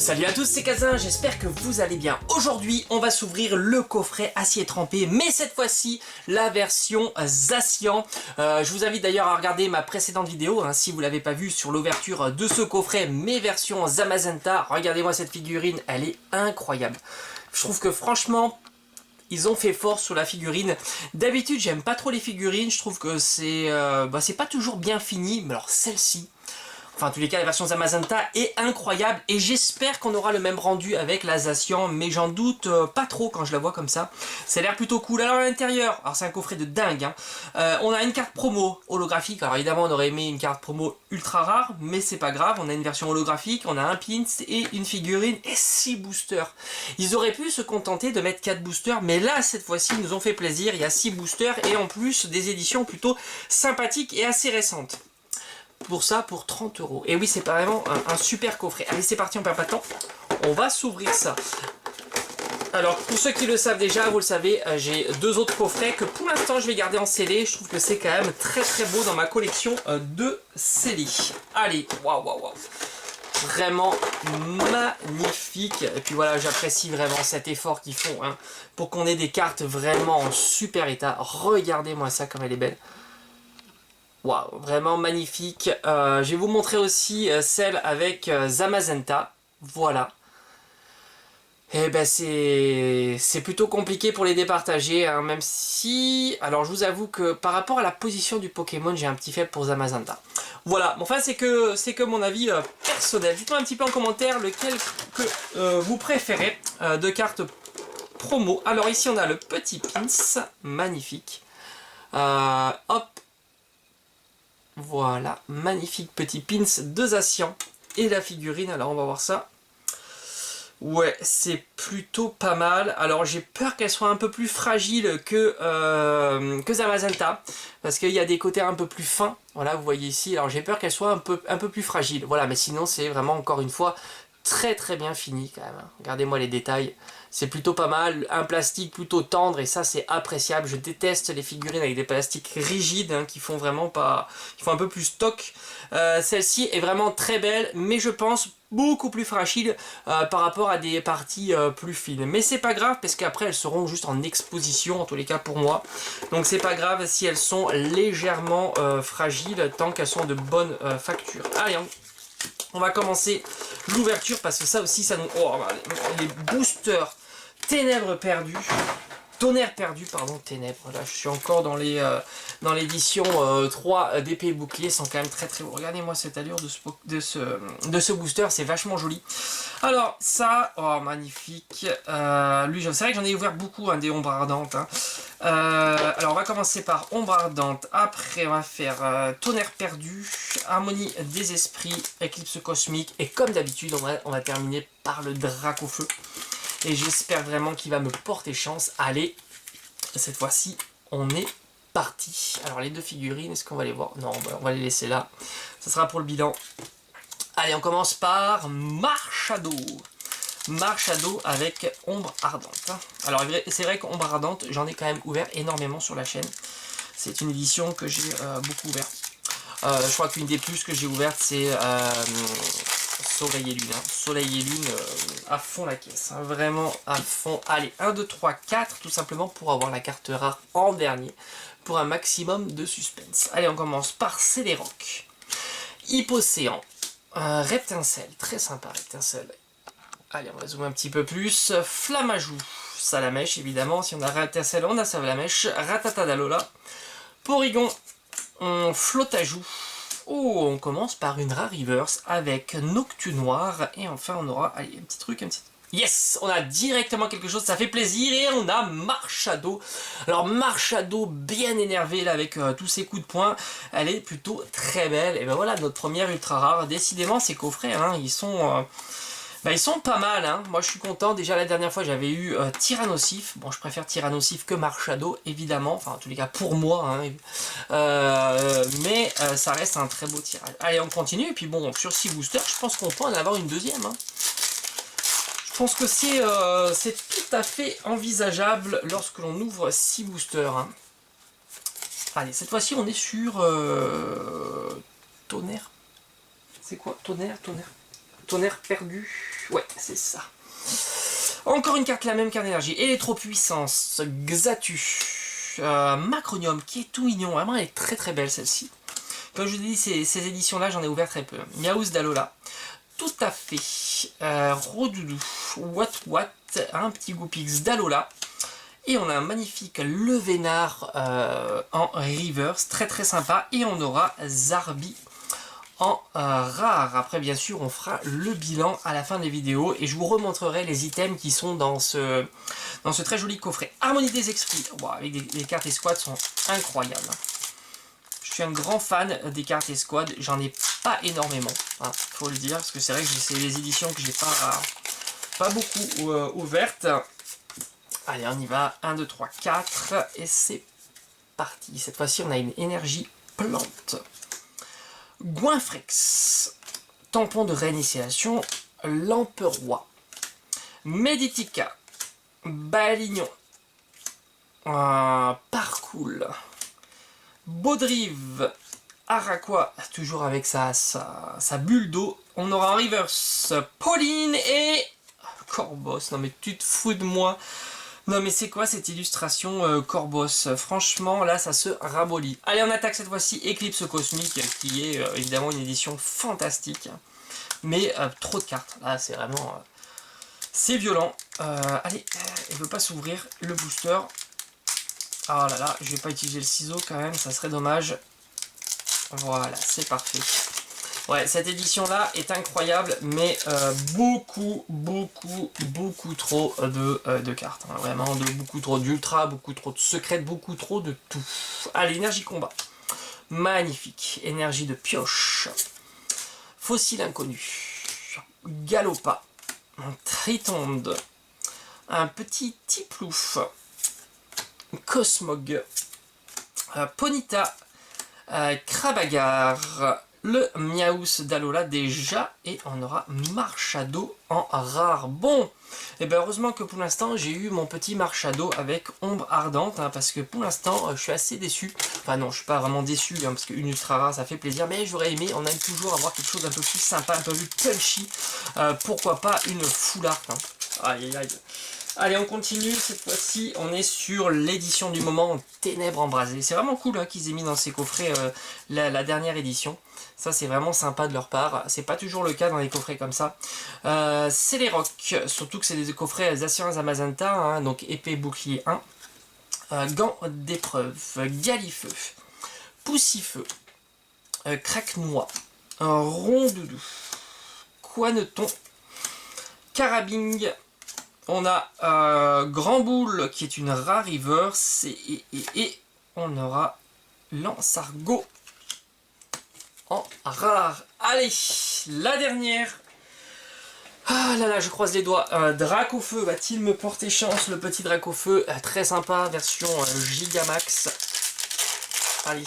Salut à tous, c'est Kazin, j'espère que vous allez bien. Aujourd'hui, on va s'ouvrir le coffret acier trempé, mais cette fois-ci, la version Zacian. Je vous invite d'ailleurs à regarder ma précédente vidéo, si vous ne l'avez pas vue, sur l'ouverture de ce coffret, mes versions Zamazenta. Regardez-moi cette figurine, elle est incroyable. Je trouve que franchement, ils ont fait fort sur la figurine. D'habitude, j'aime pas trop les figurines, je trouve que c'est pas toujours bien fini, mais alors celle-ci... Enfin, en tous les cas, la version Zamazenta est incroyable et j'espère qu'on aura le même rendu avec la Zacian, mais j'en doute pas trop quand je la vois comme ça. Ça a l'air plutôt cool. Alors à l'intérieur, alors c'est un coffret de dingue, on a une carte promo holographique. Alors évidemment, on aurait aimé une carte promo ultra rare, mais c'est pas grave. On a une version holographique, on a un pins et une figurine et 6 boosters. Ils auraient pu se contenter de mettre 4 boosters, mais là, cette fois-ci, ils nous ont fait plaisir. Il y a 6 boosters et en plus des éditions plutôt sympathiques et assez récentes. Pour ça, pour 30 €. Et oui, c'est vraiment un super coffret. Allez, c'est parti, on perd pas de temps. On va s'ouvrir ça. Alors, pour ceux qui le savent déjà, vous le savez, j'ai deux autres coffrets que pour l'instant, je vais garder en scellé. Je trouve que c'est quand même très très beau dans ma collection de scellés. Allez, waouh, waouh, waouh. Vraiment magnifique. Et puis voilà, j'apprécie vraiment cet effort qu'ils font pour qu'on ait des cartes vraiment en super état. Regardez-moi ça, comme elle est belle. Waouh, vraiment magnifique. Je vais vous montrer aussi celle avec Zamazenta. Voilà. Et ben c'est plutôt compliqué pour les départager, même si... Alors je vous avoue que par rapport à la position du Pokémon, j'ai un petit faible pour Zamazenta. Voilà, enfin c'est que mon avis personnel. Dites-moi un petit peu en commentaire lequel que vous préférez de cartes promo. Alors ici on a le petit pins, magnifique. Hop. Voilà, magnifique petit pins de Zacian. Et la figurine, alors on va voir ça. Ouais, c'est plutôt pas mal. Alors j'ai peur qu'elle soit un peu plus fragile que Zamazenta. Parce qu'il y a des côtés un peu plus fins. Voilà, vous voyez ici. Alors j'ai peur qu'elle soit un peu plus fragile. Voilà, mais sinon c'est vraiment encore une fois très très bien fini quand même. Regardez-moi les détails. C'est plutôt pas mal, un plastique plutôt tendre et ça c'est appréciable. Je déteste les figurines avec des plastiques rigides qui font vraiment pas, qui font un peu plus stock. Celle-ci est vraiment très belle, mais je pense beaucoup plus fragile par rapport à des parties plus fines. Mais c'est pas grave parce qu'après elles seront juste en exposition en tous les cas pour moi. Donc c'est pas grave si elles sont légèrement fragiles tant qu'elles sont de bonne facture. Allez, on va commencer l'ouverture parce que ça aussi ça nous... Oh, les boosters Ténèbres perdues. Tonnerre perdu, pardon, Ténèbres. Là, je suis encore dans l'édition 3 d'épée et bouclier. Ils sont quand même très très beaux. Regardez-moi cette allure de ce booster, c'est vachement joli. Alors, ça, oh, magnifique. Lui, c'est vrai que j'en ai ouvert beaucoup, des ombres ardentes. Alors, on va commencer par ombre ardente. Après, on va faire tonnerre perdu, harmonie des esprits, éclipse cosmique. Et comme d'habitude, on va terminer par le drac au feu. Et j'espère vraiment qu'il va me porter chance. Allez, cette fois-ci, on est parti. Alors, les deux figurines, est-ce qu'on va les voir? Non, on va les laisser là. Ça sera pour le bilan. Allez, on commence par Marshado. Marshado avec ombre ardente. Alors, c'est vrai qu'ombre ardente, j'en ai quand même ouvert énormément sur la chaîne. C'est une édition que j'ai beaucoup ouverte. Je crois qu'une des plus que j'ai ouvertes, c'est... Soleil et Lune, Soleil et Lune à fond la caisse, vraiment à fond. Allez, 1, 2, 3, 4, tout simplement pour avoir la carte rare en dernier, pour un maximum de suspense. Allez, on commence par Céléroc, Hypocéan, Reptincelle, très sympa Reptincelle. Allez, on va zoomer un petit peu plus. Flamajou, Salamèche évidemment, si on a Reptincelle, on a Salamèche, Ratatadalola, Porygon, Flotajou. Oh, on commence par une rare reverse avec Noctunoir. Et enfin, on aura... Allez, un petit truc, un petit... Yes! On a directement quelque chose, ça fait plaisir. Et on a Marshado. Alors, Marshado bien énervé là avec tous ses coups de poing. Elle est plutôt très belle. Et ben voilà, notre première ultra rare. Décidément, ces coffrets, ils sont... ils sont pas mal, Moi je suis content. Déjà la dernière fois j'avais eu Tyrannosif. Bon, je préfère Tyrannosif que Marshado évidemment, enfin en tous les cas pour moi, mais ça reste un très beau tirage. Allez, on continue. Et puis bon, sur 6 boosters, je pense qu'on peut en avoir une deuxième. Je pense que c'est tout à fait envisageable lorsque l'on ouvre 6 boosters. Allez, cette fois-ci on est sur Tonnerre. C'est quoi? Tonnerre tonnerre perdu. Ouais, c'est ça. Encore une carte, la même carte d'énergie. Électropuissance, Xatu, Macronium, qui est tout mignon. Vraiment, elle est très très belle celle-ci. Comme je vous ai dit, ces éditions-là, j'en ai ouvert très peu. Miaouz d'Alola, tout à fait. Rodoudou, What, un petit Goopix d'Alola. Et on a un magnifique Le Vénard en reverse, très très sympa. Et on aura Zarbi en rare. Après, bien sûr, on fera le bilan à la fin des vidéos et je vous remontrerai les items qui sont dans ce très joli coffret. Harmonie des esprits, wow, avec les cartes escouades sont incroyables. Je suis un grand fan des cartes escouades, j'en ai pas énormément, hein, faut le dire, parce que c'est vrai que c'est les éditions que j'ai pas beaucoup ouvertes. Allez, on y va, 1, 2, 3, 4, et c'est parti. Cette fois-ci, on a une énergie plante. Goinfrex, tampon de réinitiation, lampe roi, Meditica, Balignon, Parcoul, Baudrive, Araqua, toujours avec sa bulle d'eau. On aura en reverse Pauline et Corbos. Non mais tu te fous de moi. Non mais c'est quoi cette illustration Corbos? Franchement là ça se ramollit. Allez, on attaque cette fois-ci Éclipse Cosmique, qui est évidemment une édition fantastique. Mais trop de cartes. Là c'est vraiment... c'est violent. Allez, elle veut pas s'ouvrir le booster. Oh là là, je vais pas utiliser le ciseau quand même, ça serait dommage. Voilà, c'est parfait. Ouais, cette édition-là est incroyable, mais beaucoup trop de cartes. Hein. Vraiment, beaucoup trop d'ultra, beaucoup trop de secrètes, beaucoup trop de tout. Allez, énergie combat. Magnifique. Énergie de pioche. Fossile inconnu. Galopa. Tritonde. Un petit Tiplouf. Cosmog. Ponita. Krabagar. Le Miaouz d'Alola déjà, et on aura Marchado en rare. Bon, et bien heureusement que pour l'instant j'ai eu mon petit Marchado avec ombre ardente, hein, parce que pour l'instant je suis assez déçu. Enfin non, je suis pas vraiment déçu, hein, parce qu'une ultra rare ça fait plaisir, mais j'aurais aimé, on aime toujours avoir quelque chose d'un peu plus sympa, un peu plus punchy. Pourquoi pas une full art, hein. Aïe aïe. Allez, on continue, cette fois-ci on est sur l'édition du moment, Ténèbres embrasées. C'est vraiment cool hein, qu'ils aient mis dans ces coffrets la dernière édition. Ça c'est vraiment sympa de leur part, c'est pas toujours le cas dans les coffrets comme ça. C'est les rocs, surtout que c'est des coffrets Zacian Zamazenta, hein, donc épée bouclier 1. Gants d'épreuve, Galifeu, Poussifeu, Craque-noix, Rondoudou, Quaneton, Carabing. On a Grand Boule qui est une rare reverse et on aura Lance-Argot en rare. Allez, la dernière. Ah là là, je croise les doigts. Dracofeu, va-t-il me porter chance, le petit Dracofeu? Très sympa, version Gigamax. Allez.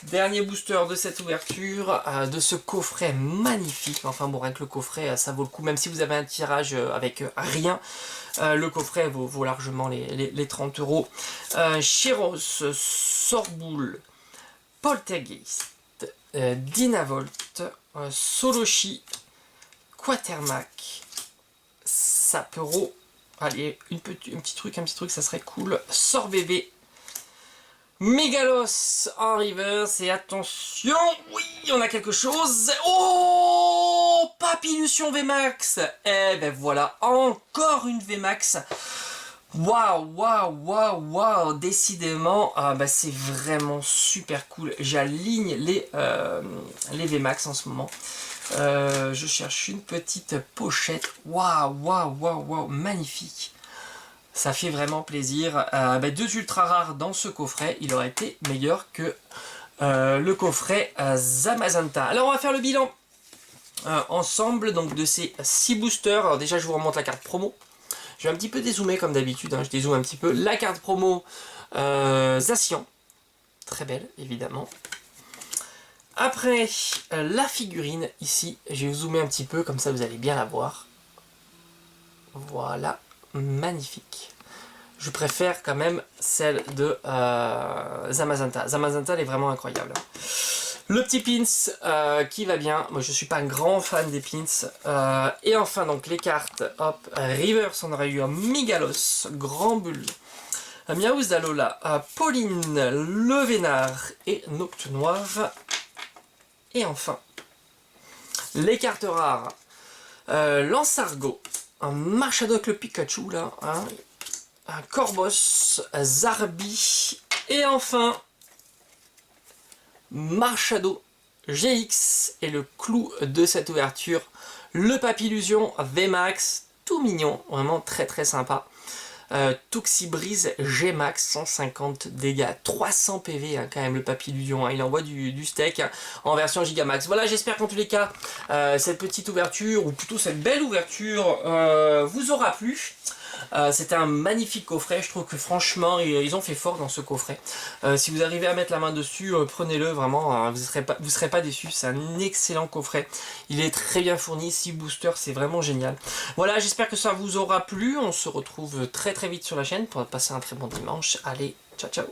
Dernier booster de cette ouverture, de ce coffret magnifique. Enfin bon, rien que le coffret, ça vaut le coup. Même si vous avez un tirage avec rien, le coffret vaut largement les 30 euros. Chiros, Sorboule, Poltergeist, Dynavolt, Solochi, Quatermac, Sapero. Allez, un petit truc, ça serait cool. Sorbébé. Mégalos en reverse, et attention, oui, on a quelque chose. Oh, Papillution VMAX. Eh ben voilà, encore une VMAX. Waouh, décidément, bah c'est vraiment super cool. J'aligne les VMAX en ce moment. Je cherche une petite pochette. Waouh, magnifique. Ça fait vraiment plaisir. Deux ultra rares dans ce coffret, il aurait été meilleur que le coffret Zamazenta. Alors on va faire le bilan ensemble donc de ces 6 boosters. Alors déjà je vous remonte la carte promo. Je vais un petit peu dézoomer comme d'habitude, hein. Je dézoome un petit peu. La carte promo Zacian, très belle évidemment. Après la figurine ici, je vais zoomer un petit peu comme ça vous allez bien la voir. Voilà. Magnifique. Je préfère quand même celle de Zamazenta. Zamazenta, elle est vraiment incroyable. Le petit pins qui va bien. Moi, je suis pas un grand fan des pins. Et enfin, donc les cartes. Hop, Reverse, on aurait eu un Migalos, Grand Bull, un Miaouz d'Alola, Pauline, Le Vénard et Nocte Noir. Et enfin, les cartes rares. Lansargot, un Marchadoc le Pikachu là, hein, un Corboss, Zarbi, et enfin Marchado GX, et le clou de cette ouverture, le Papillusion VMAX, tout mignon, vraiment très très sympa. Toxibrise G-Max, 150 dégâts, 300 PV hein, quand même le Papillusion, hein, il envoie du steak hein, en version Gigamax. Voilà, j'espère qu'en tous les cas, cette petite ouverture, ou plutôt cette belle ouverture, vous aura plu. C'était un magnifique coffret, je trouve que franchement ils ont fait fort dans ce coffret. Si vous arrivez à mettre la main dessus, prenez-le vraiment, vous serez pas déçus, c'est un excellent coffret. Il est très bien fourni, 6 boosters, c'est vraiment génial. Voilà, j'espère que ça vous aura plu, on se retrouve très très vite sur la chaîne pour passer un très bon dimanche. Allez, ciao ciao.